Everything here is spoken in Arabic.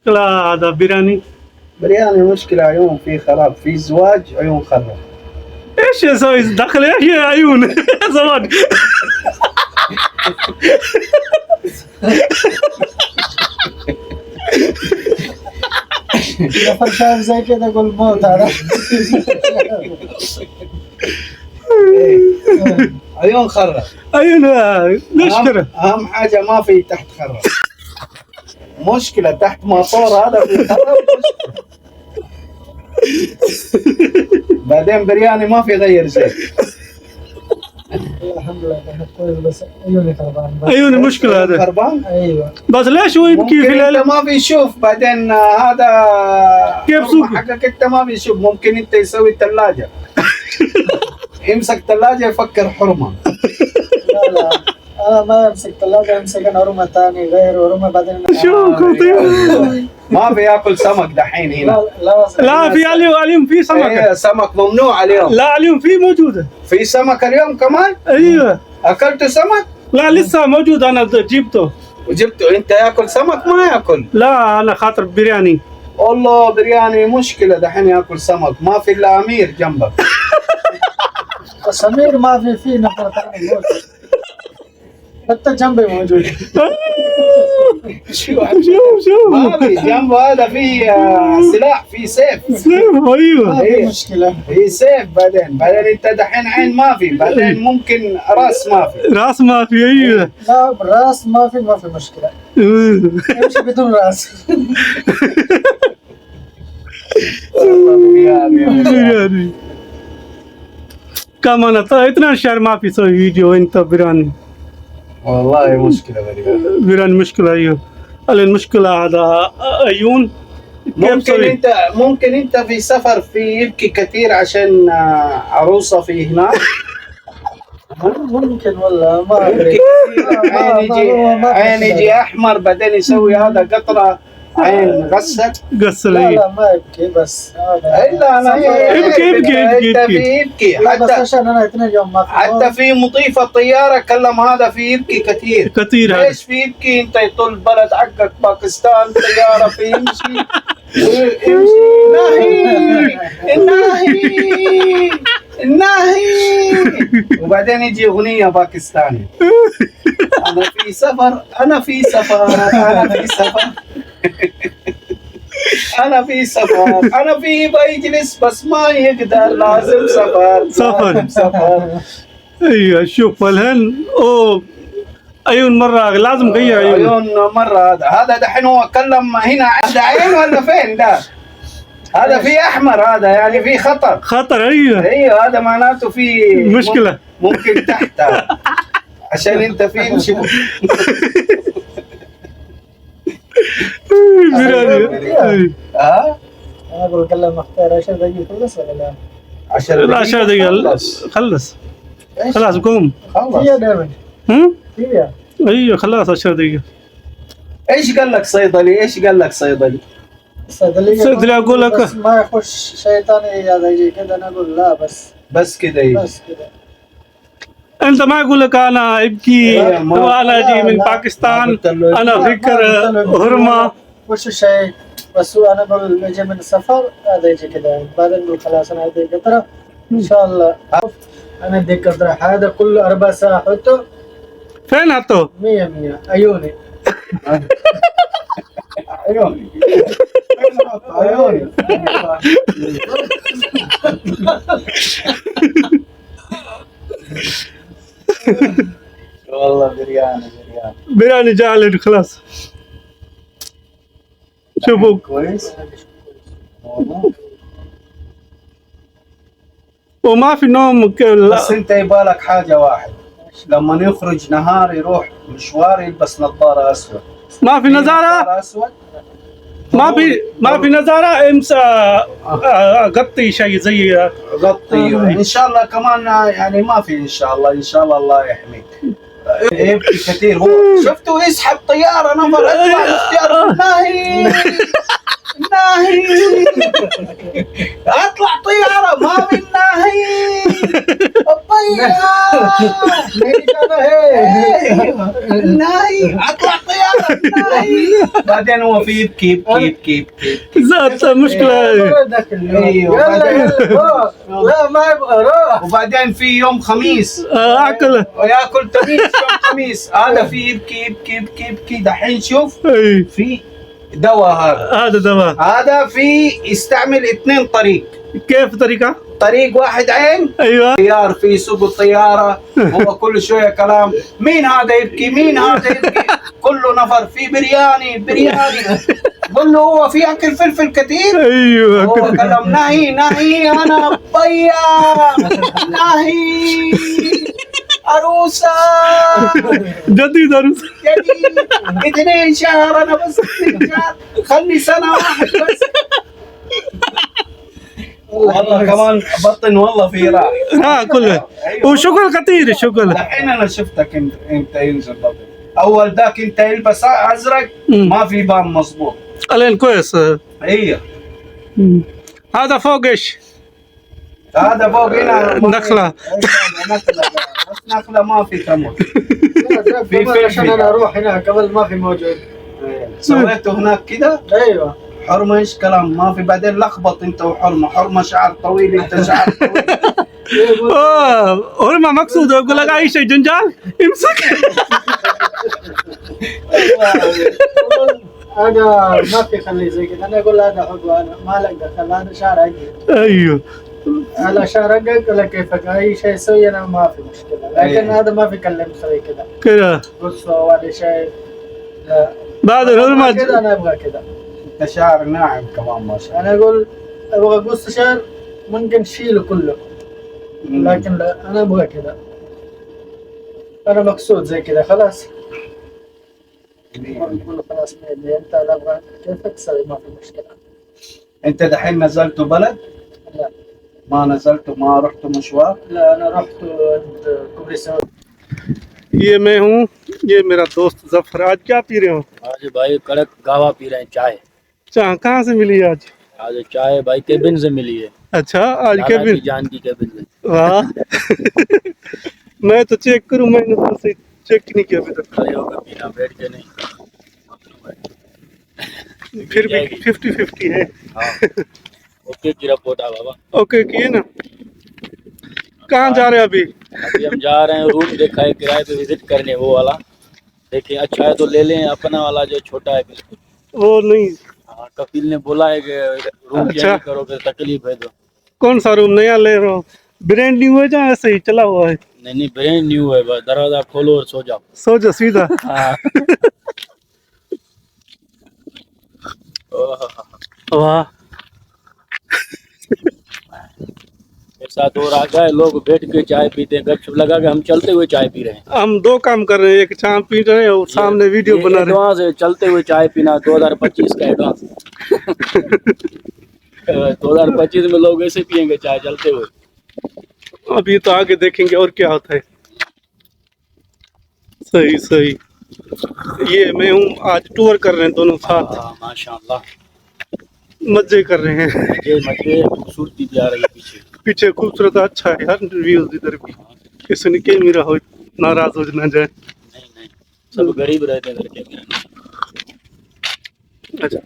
لا هذا بيراني. برياني مشكلة عيون فيه خراب، في زواج عيون خرب. ايش اسوي داخل ايش يا عيون زواج. نفر شايف زي كده قول موت هذا. عيون خرب. عيون ليش كده؟ أهم حاجة ما في تحت خرب. مشكلة تحت ماطور هذا في خرب. بعدين برياني ما في غير شيء. الحمد لله كويس بس عيوني خربان. عيون المشكلة هذا. خربان؟ ايوه بس ليش هو يبكي في ممكن الليل؟ انت ما بيشوف بعدين هذا كيف سوقه؟ حقك انت ما بيشوف. ممكن انت يسوي ثلاجة. يمسك ثلاجة يفكر حرمة. لا انا ما امسك ثلاجة، امسك انا رمى ثاني غير ورمى بعدين. شو خطير. ما بياكل سمك دحين هنا. لا في اليوم في سمكة. ايه سمك ممنوع اليوم. لا اليوم في موجودة. في سمك اليوم كمان؟ ايوه. اكلت سمك؟ لا لسه موجود انا جبته. وجبته انت ياكل سمك ما ياكل؟ لا انا خاطر برياني. والله برياني مشكلة دحين ياكل سمك، ما في الا امير جنبك. بس امير ما في نفر ثاني موجود. حتى جنبي موجود. شو شو ما في جنبه هذا في سلاح، في سيف. ايوه. ما في مشكلة. في سيف. بعدين انت دحين عين ما في، بعدين ممكن راس ما في. راس ما في. ايوه. لا راس ما في مشكلة. امشي بدون راس. برياني كمان اتنا شهر ما في سوي فيديو انت برياني. والله مشكلة برياني. برياني مشكلة. ايوه المشكلة هذا عيون. ممكن انت في سفر في يبكي كثير عشان عروسة في هناك. ممكن والله ما ادري. عين يجي احمر بعدين يسوي هذا قطرة عين غست. قصر. لا ما يبكي بس هذا. الا انا يبكي لا بس عشان انا 2 يوم ما حتى في مضيف الطيارة كلم هذا في يبكي كثير. ليش في يبكي؟ انت يطل بلد حقك باكستان طيارة في يمشي الناهي وبعدين يجي اغنية باكستاني. انا في سفر أنا في بيجلس بس ما يقدر. لازم سفر. ايوه شوف الهن عيون مرة لازم غير عيون مرة. هذا دحين هو كلم هنا. هذا عين ولا فين ده؟ هذا في احمر، هذا يعني في خطر. ايوه هذا معناته في مشكلة. ممكن تحت عشان انت في شيء. انا اقول كلام مختار 10 دقيقة خلص ولا لا؟ 10 دقيقة خلاص قوم. هي دائما هي. ايوه خلاص 10 دقيقة. ايش قال لك صيدلي؟ صيدلية اقول لك بس ما يخش شيطاني هذا يجي كذا. انا اقول لا بس كذا انت ما يقول لك انا ابكي وانا اجي من باكستان انا فكر هرمة وش الشيء. بس هو انا اقول يجي من السفر هذا يجي كذا. بعدين اقول خلاص انا اديك قطرة ان شاء الله. انا اديك قطرة هذا كله 4 ساعة حطه. فين حطه؟ 100 عيوني. والله برياني جعل خلاص. شوفوا كويس. وما في نوم بس انت يبالك حاجة واحد، لما يخرج نهار يروح مشوار يلبس نظارة اسود. ما في نظارة اسود. ما في نظارة. امسى غطي شيء زي غطي. ان شاء الله كمان يعني ما في ان شاء الله الله يحميك. يبكي كثير هو. شفتوا يسحب طيارة نفر اطلع الطيارة ناهي اطلع طيارة ما في ناهي. नहीं जाना है ناي اطلع طياره ناي بعدين هو في يبكي ذات مشكلة. دخل أيوة. يلا يلا روح. لا ما يبغى روح وبعدين في يوم خميس أكل. وياكل تميس يوم خميس هذا في يبكي دحين شوف أي في دواء هذا دواء. هذا في يستعمل 2 طريق كيف طريقة؟ طريق واحد عين أيوة. طيار في سوق الطيارة هو كل شوية كلام مين هذا يبكي مين هذا يبكي كله نفر في برياني قل له هو في أكل فلفل كثير أيوة هو كلام نهي أنا بيا نهي عروسة جديد عروس. جديد 2 شهر أنا بس 2 شهر خلني سنة واحد بس والله كمان بطن والله في راح كله. وشغل كثير شغل. الحين انا شفتك انت ينزل بطن اول ذاك انت يلبس ازرق ما في بان مظبوط الين كويس. ايوه هذا فوق ايش؟ هذا فوق هنا نخلة. بس نخلة ما في تمر في فلفل. عشان انا اروح هناك قبل ما في موجود. سويته هناك كده ايوه حرمة ايش كلام ما في بعدين لخبط انت وحرمة شعر طويل انت شعر طويل ما مقصود اقول لك اي شيء جنجال امسك. هذا ما في خليه زي كذا انا اقول هذا حب انا ما لك دخل هذا شعر حقي. ايوه هذا شعر حقك ولا كيفك اي شيء يسوي انا ما في مشكله لكن هذا ما في كلام زي كذا. كذا بص هذا شيء لا بعد ما الهرمة. كذا انا ابغى كذا. انت شعر ناعم كمان ما شاء الله انا اقول ابغى قص شعر ممكن تشيله كله لكن لا انا ابغى كذا. انا مقصود زي كذا خلاص. كله خلاص ميدي انت لا ابغى كيفك تسوي ما في مشكله. انت دحين نزلتوا بلد لا ما نزلتوا ما رحتوا مشوار لا انا رحت عند كوبري سعود. ये मैं हूँ ये मेरा दोस्त जफर। आज क्या पी रहे हो? आज भाई कड़क गावा पी रहे हैं चाय। चाय कहाँ से मिली आज? आज चाय भाई केबिन से मिली है। अच्छा आज नाना केबिन। की जान की केबिन से। वाह मैं तो चेक करूँ मैंने तो से चेक नहीं किया अभी तक। खड़े होकर पीना बैठ के नहीं। फिर भी 50-50 है। हाँ ओके की रिपोर्ट आ बाबा। ओके किए ना। कहाँ जा रहे हैं अभी? अभी हम जा रहे हैं रूम देखा है किराए पे विजिट करने वो वाला देखिए अच्छा है तो ले लें अपना वाला जो छोटा है बिल्कुल। वो नहीं। हाँ कपिल ने बोला है कि रूम अच्छा। चेंज करो फिर तकलीफ है तो। कौन सा रूम नया ले रहे हो? ब्रांड न्यू है या ऐसे ही चला हुआ है? नहीं ब्रांड न्यू है बस दरवाजा खोलो और सो जाओ। सो जा सीधा। हाँ वाह मेरे साथ और आ गए लोग बैठ के चाय पीते हैं गपशप लगा के हम चलते हुए चाय पी रहे हैं। हम 2 काम कर रहे हैं, एक चाय पी रहे हैं और सामने वीडियो बना रहे हैं। एडवांस है चलते हुए चाय पीना 2025 का एडवांस। 2025 में लोग ऐसे पियेंगे चाय चलते हुए। अभी तो आगे देखेंगे और क्या होता है। सही ये मैं हूँ आज टूर कर रहे हैं दोनों साथ। हाँ माशाल्लाह मजे कर रहे हैं। मजे खूबसूरती भी आ रही है पीछे खूबसूरत अच्छा है यार व्यूज इधर भी। किसी ने के मेरा हो नाराज हो ना जाए। नहीं सब गरीब रहते हैं घर के। अच्छा